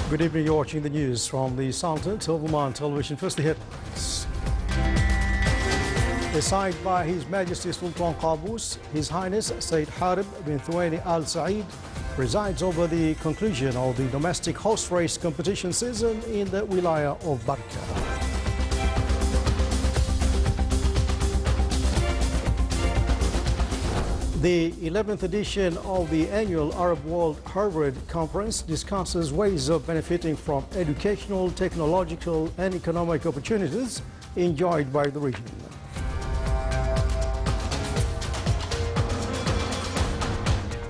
Good evening, you're watching the news from the Sultanate of Oman Television. First, the headlines. Assigned by His Majesty Sultan Qaboos, His Highness Sayyid Harib bin Thuwaini Al Saeed presides over the conclusion of the domestic horse race competition season in the Wilaya of Barka. The 11th edition of the annual Arab World Harvard Conference discusses ways of benefiting from educational, technological and economic opportunities enjoyed by the region.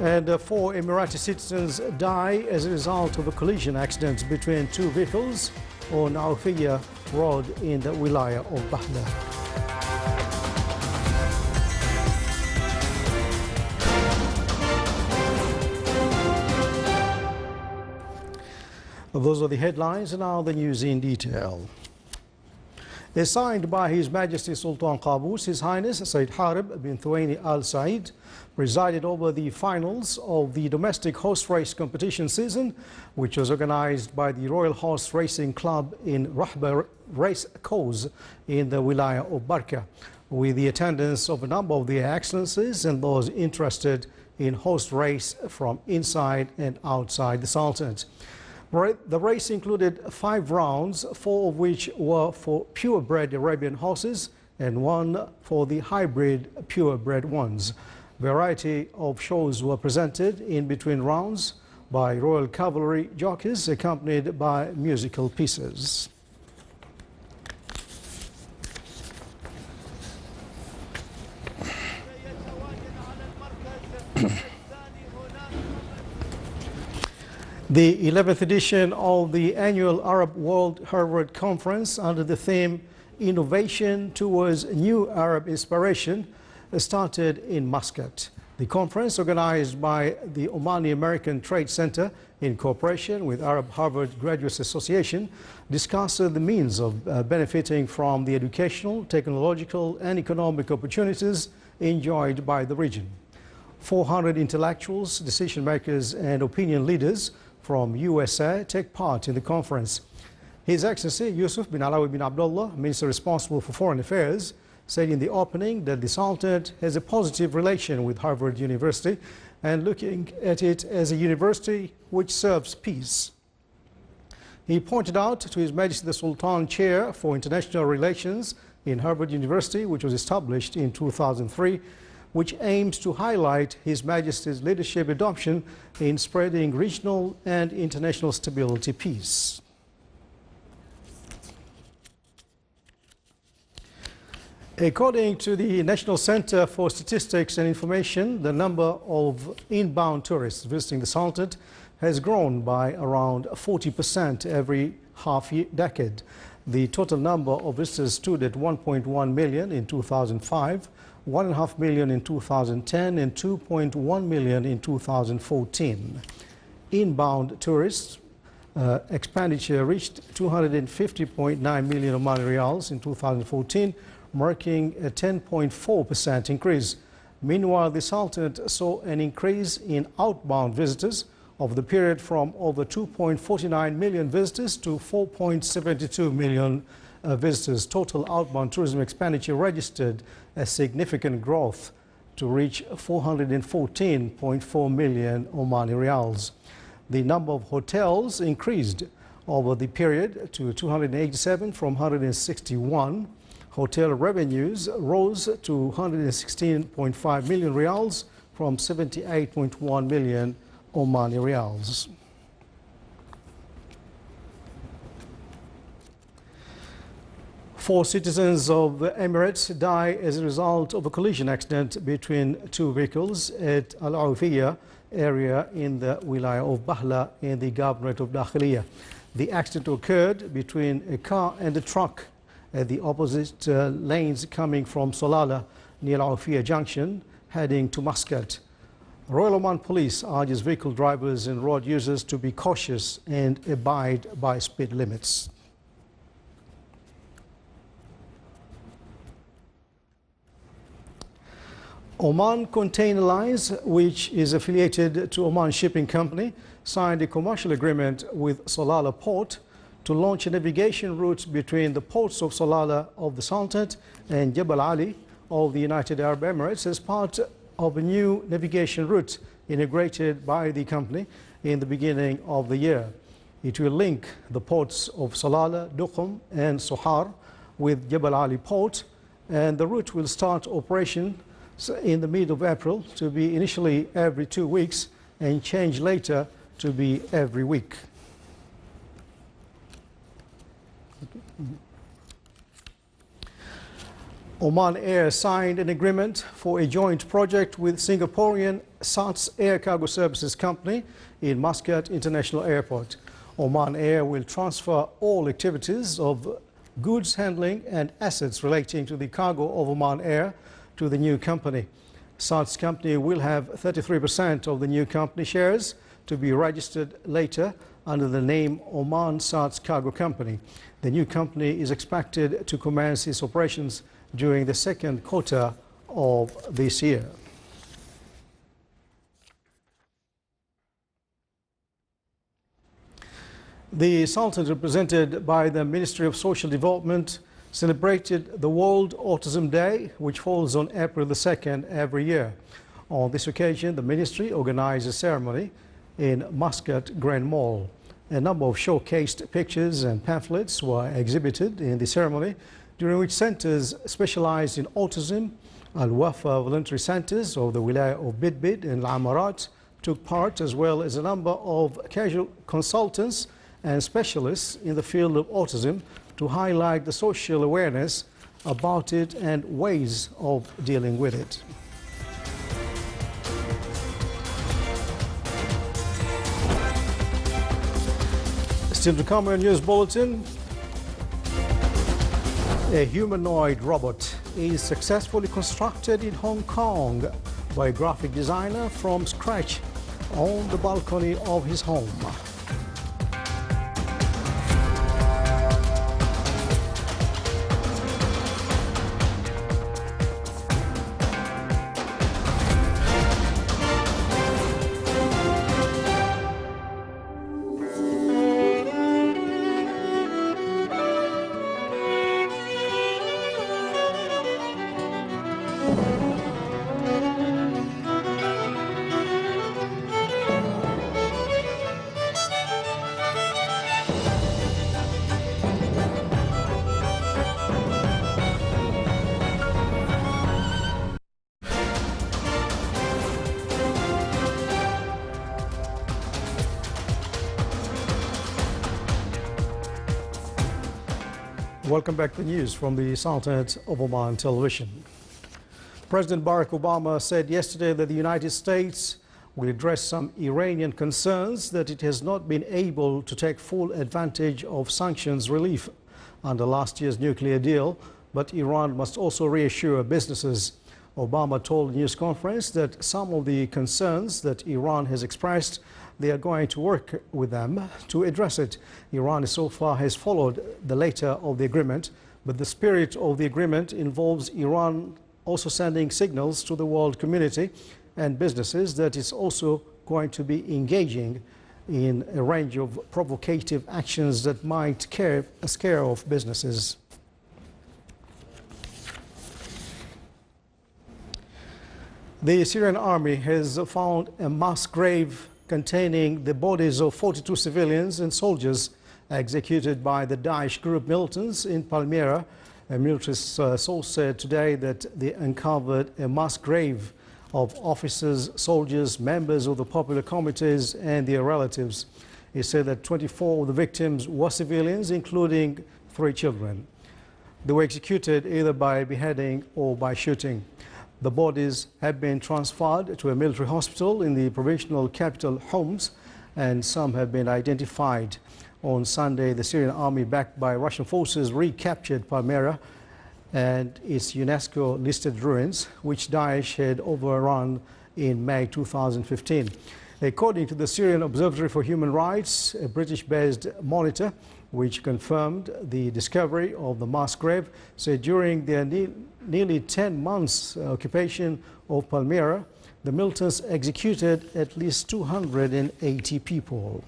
And 4 Emirati citizens die as a result of a collision accident between 2 vehicles on Aufiya Road in the Wilaya of Bahla. Those are the headlines, and now the news in detail. Assigned by His Majesty Sultan Qaboos, His Highness Sayyid Harib bin Thuwaini Al Saeed presided over the finals of the domestic horse race competition season, which was organized by the Royal Horse Racing Club in Rahba Race Course in the Wilaya of Barka, with the attendance of a number of the excellencies and those interested in horse race from inside and outside the Sultanate. The race included 5 rounds, 4 of which were for purebred Arabian horses and 1 for the hybrid purebred ones. Variety of shows were presented in between rounds by Royal Cavalry jockeys accompanied by musical pieces. The 11th edition of the annual Arab World Harvard Conference under the theme Innovation Towards New Arab Inspiration started in Muscat. The conference, organized by the Omani American Trade Center in cooperation with Arab Harvard Graduates Association, discussed the means of benefiting from the educational, technological and economic opportunities enjoyed by the region. 400 intellectuals, decision makers and opinion leaders from USA take part in the conference. His Excellency Yusuf bin Alawi bin Abdullah, Minister responsible for Foreign Affairs, said in the opening that the Sultanate has a positive relation with Harvard University and looking at it as a university which serves peace. He pointed out to His Majesty the Sultan Chair for International Relations in Harvard University, which was established in 2003, which aims to highlight His Majesty's leadership adoption in spreading regional and international stability peace. According to the National Center for Statistics and Information, the number of inbound tourists visiting the Sultanate has grown by around 40% every half-decade. The total number of visitors stood at 1.1 million in 2005, 1.5 million in 2010 and 2.1 million in 2014. Inbound tourists expenditure reached 250.9 million Omani Riyals in 2014, marking a 10.4% increase. Meanwhile, the Sultanate saw an increase in outbound visitors over the period from over 2.49 million visitors to 4.72 million visitors. Total outbound tourism expenditure registered a significant growth to reach 414.4 million Omani Riyals. The number of hotels increased over the period to 287 from 161. Hotel revenues rose to 116.5 million Riyals from 78.1 million Omani Riyals. Four citizens of the Emirates die as a result of a collision accident between 2 vehicles at Al Aufiya area in the Wilaya of Bahla in the Governorate of Dakhiliya. The accident occurred between a car and a truck at the opposite lanes coming from Solala near Al Aufiya Junction heading to Muscat. Royal Oman Police urges vehicle drivers and road users to be cautious and abide by speed limits. Oman Container Lines, which is affiliated to Oman Shipping Company, signed a commercial agreement with Salalah Port to launch a navigation route between the ports of Salalah of the Sultanate and Jebel Ali of the United Arab Emirates as part of a new navigation route integrated by the company in the beginning of the year. It will link the ports of Salalah, Duqm and Sohar with Jebel Ali port, and the route will start operation in the mid of April to be initially every 2 weeks and change later to be every week. Oman Air signed an agreement for a joint project with Singaporean SATS Air Cargo Services Company in Muscat International Airport. Oman Air will transfer all activities of goods handling and assets relating to the cargo of Oman Air to the new company. SATS company will have 33% of the new company shares to be registered later under the name Oman SATS Cargo Company. The new company is expected to commence its operations during the second quarter of this year. The Sultan, represented by the Ministry of Social Development, celebrated the World Autism Day, which falls on April the 2nd every year. On this occasion, the ministry organized a ceremony in Muscat Grand Mall. A number of showcased pictures and pamphlets were exhibited in the ceremony, during which centers specialized in autism, Al-Wafa voluntary centers of the Wilaya of Bidbid and Al-Amarat took part, as well as a number of casual consultants and specialists in the field of autism to highlight the social awareness about it and ways of dealing with it. Still to come in News Bulletin, a humanoid robot is successfully constructed in Hong Kong by a graphic designer from scratch on the balcony of his home. Welcome back to the news from the Sultanate of Oman television. President Barack Obama said yesterday that the United States will address some Iranian concerns that it has not been able to take full advantage of sanctions relief under last year's nuclear deal, but Iran must also reassure businesses. Obama told the news conference that some of the concerns that Iran has expressed, they are going to work with them to address it. Iran so far has followed the letter of the agreement, but the spirit of the agreement involves Iran also sending signals to the world community and businesses that it's also going to be engaging in a range of provocative actions that might scare off businesses. The Syrian army has found a mass grave containing the bodies of 42 civilians and soldiers executed by the Daesh group militants in Palmyra. A military source said today that they uncovered a mass grave of officers, soldiers, members of the popular committees and their relatives. He said that 24 of the victims were civilians, including 3 children. They were executed either by beheading or by shooting. The bodies have been transferred to a military hospital in the provincial capital Homs, and some have been identified. On Sunday, the Syrian army, backed by Russian forces, recaptured Palmyra and its UNESCO-listed ruins, which Daesh had overrun in May 2015. According to the Syrian Observatory for Human Rights, a British-based monitor, which confirmed the discovery of the mass grave, said during their nearly 10 months occupation of Palmyra, the militants executed at least 280 people.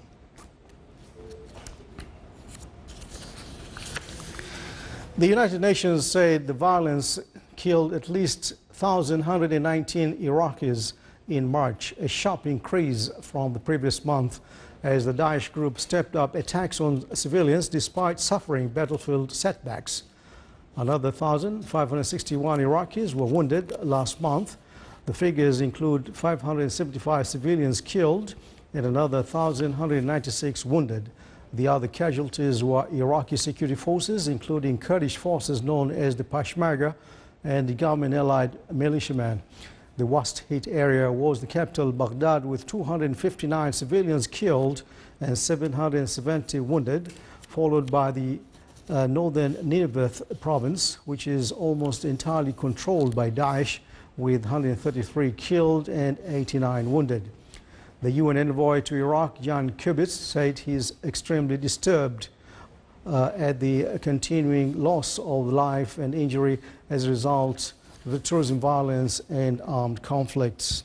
The United Nations said the violence killed at least 1,119 Iraqis in March, a sharp increase from the previous month as the Daesh group stepped up attacks on civilians despite suffering battlefield setbacks. Another 1,561 Iraqis were wounded last month. The figures include 575 civilians killed and another 1,196 wounded. The other casualties were Iraqi security forces, including Kurdish forces known as the Peshmerga and the government-allied militiamen. The worst hit area was the capital, Baghdad, with 259 civilians killed and 770 wounded, followed by the northern Nineveh province, which is almost entirely controlled by Daesh, with 133 killed and 89 wounded. The UN envoy to Iraq, Jan Kubitz, said he is extremely disturbed at the continuing loss of life and injury as a result of the terrorism violence and armed conflicts.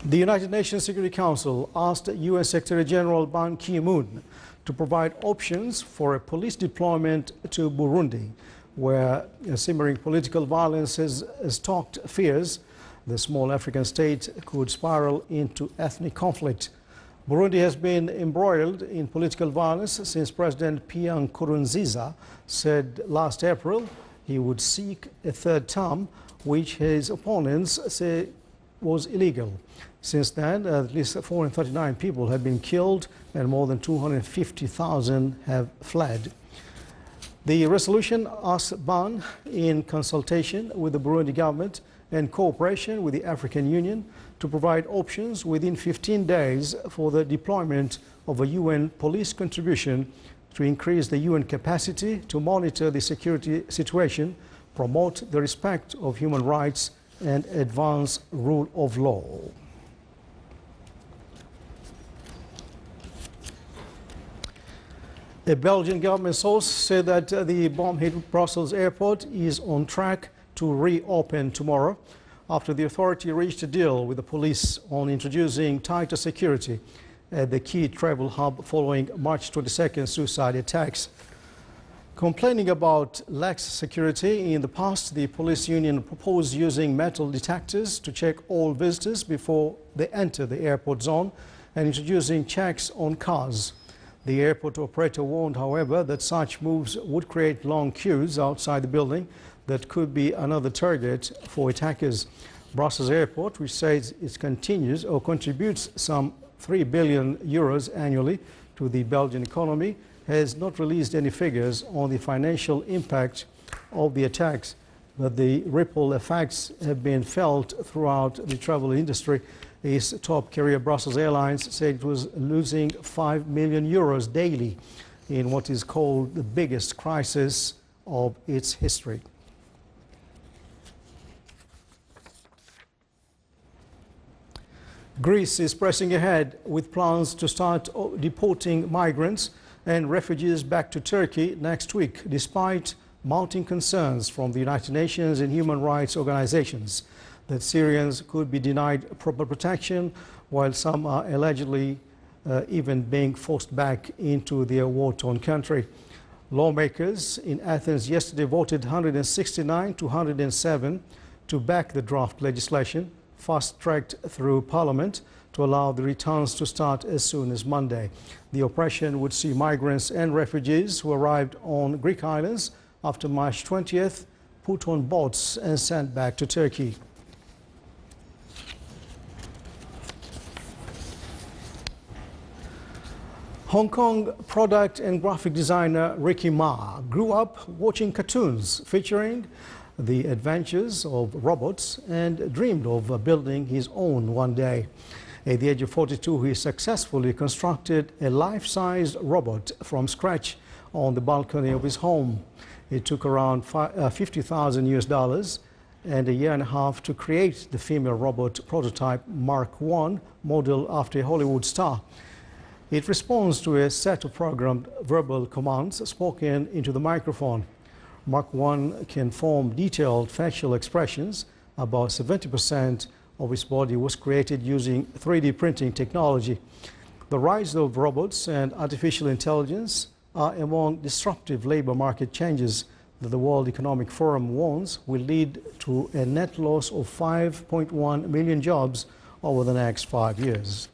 The United Nations Security Council asked UN Secretary General Ban Ki-moon to provide options for a police deployment to Burundi, where simmering political violence has stoked fears the small African state could spiral into ethnic conflict. Burundi has been embroiled in political violence since President Pierre Nkurunziza said last April he would seek a third term, which his opponents say was illegal. Since then, at least 439 people have been killed and more than 250,000 have fled. The resolution asks Ban, in consultation with the Burundi government and cooperation with the African Union, to provide options within 15 days for the deployment of a UN police contribution to increase the UN capacity to monitor the security situation, promote the respect of human rights, and advance rule of law. A Belgian government source said that the bomb-hit Brussels airport is on track to reopen tomorrow after the authority reached a deal with the police on introducing tighter security at the key travel hub following March 22nd suicide attacks. Complaining about lax security in the past, the police union proposed using metal detectors to check all visitors before they enter the airport zone and introducing checks on cars. The airport operator warned, however, that such moves would create long queues outside the building that could be another target for attackers. Brussels Airport, which says it contributes some 3 billion euros annually to the Belgian economy, has not released any figures on the financial impact of the attacks, but the ripple effects have been felt throughout the travel industry. Its top carrier, Brussels Airlines, said it was losing 5 million euros daily in what is called the biggest crisis of its history. Greece is pressing ahead with plans to start deporting migrants and refugees back to Turkey next week, despite mounting concerns from the United Nations and human rights organizations that Syrians could be denied proper protection, while some are allegedly even being forced back into their war-torn country. Lawmakers in Athens yesterday voted 169 to 107 to back the draft legislation, fast-tracked through Parliament to allow the returns to start as soon as Monday. The operation would see migrants and refugees who arrived on Greek islands after March 20th put on boats and sent back to Turkey. Hong Kong product and graphic designer Ricky Ma grew up watching cartoons featuring the adventures of robots and dreamed of building his own one day. At the age of 42, he successfully constructed a life-sized robot from scratch on the balcony of his home. It took around $50,000 and a year and a half to create the female robot prototype Mark I, modeled after a Hollywood star. It responds to a set of programmed verbal commands spoken into the microphone. Mark I can form detailed facial expressions, About 70% of its body was created using 3D printing technology. The rise of robots and artificial intelligence are among disruptive labor market changes that the World Economic Forum warns will lead to a net loss of 5.1 million jobs over the next 5 years.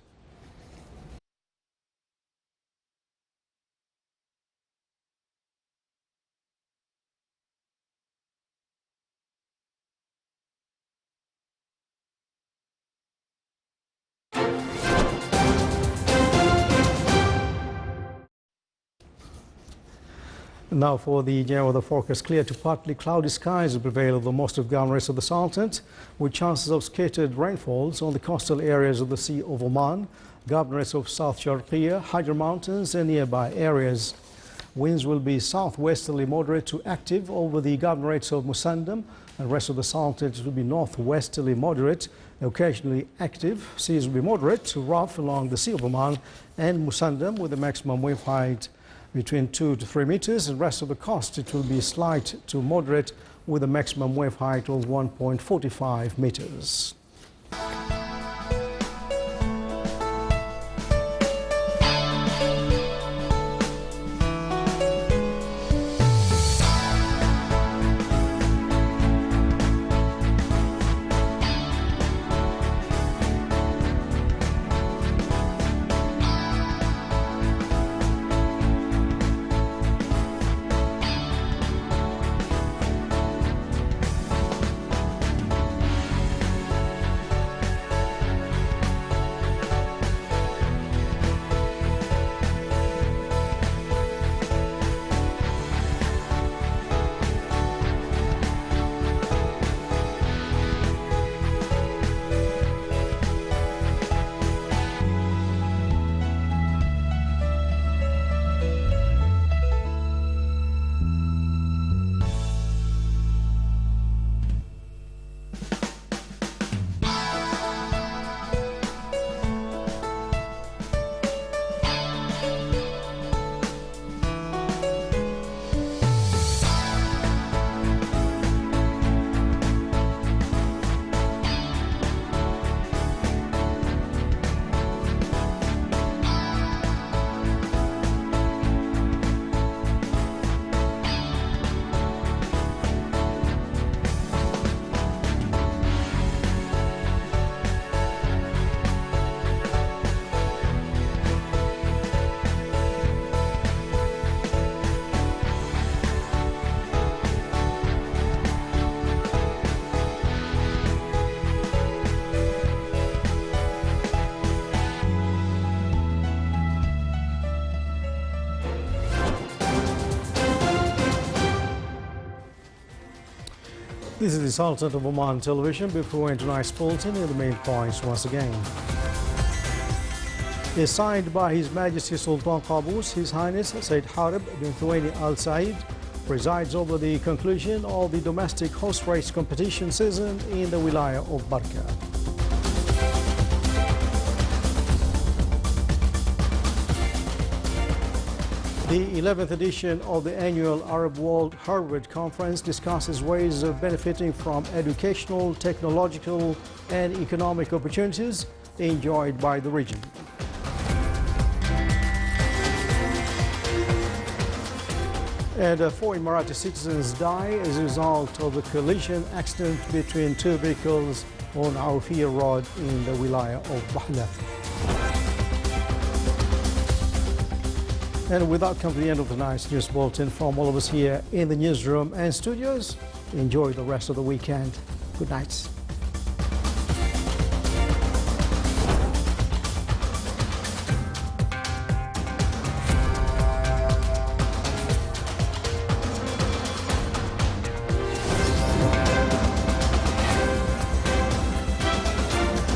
Now for the general weather forecast, clear to partly cloudy skies will prevail over most of governorates of the Sultanate, with chances of scattered rainfalls on the coastal areas of the Sea of Oman, governorates of South Sharqiya, Hajar Mountains and nearby areas. Winds will be southwesterly moderate to active over the governorates of Musandam and rest of the Sultanate. It will be northwesterly moderate, occasionally active. Seas will be moderate to rough along the Sea of Oman and Musandam with a maximum wave height between 2 to 3 meters, and rest of the coast it will be slight to moderate with a maximum wave height of 1.45 meters. This is the Sultan of Oman television. Before we enter tonight's bulletin, here are the main points once again. Is signed by His Majesty Sultan Qaboos, His Highness Sayyid Harib bin Thuwaini Al Said presides over the conclusion of the domestic horse race competition season in the Wilaya of Barka. The 11th edition of the annual Arab World Harvard Conference discusses ways of benefiting from educational, technological and economic opportunities enjoyed by the region. And 4 Emirati citizens die as a result of a collision accident between 2 vehicles on Awfiyah Road in the Wilaya of Bahla. And with that comes the end of tonight's news bulletin. From all of us here in the newsroom and studios, enjoy the rest of the weekend. Good night.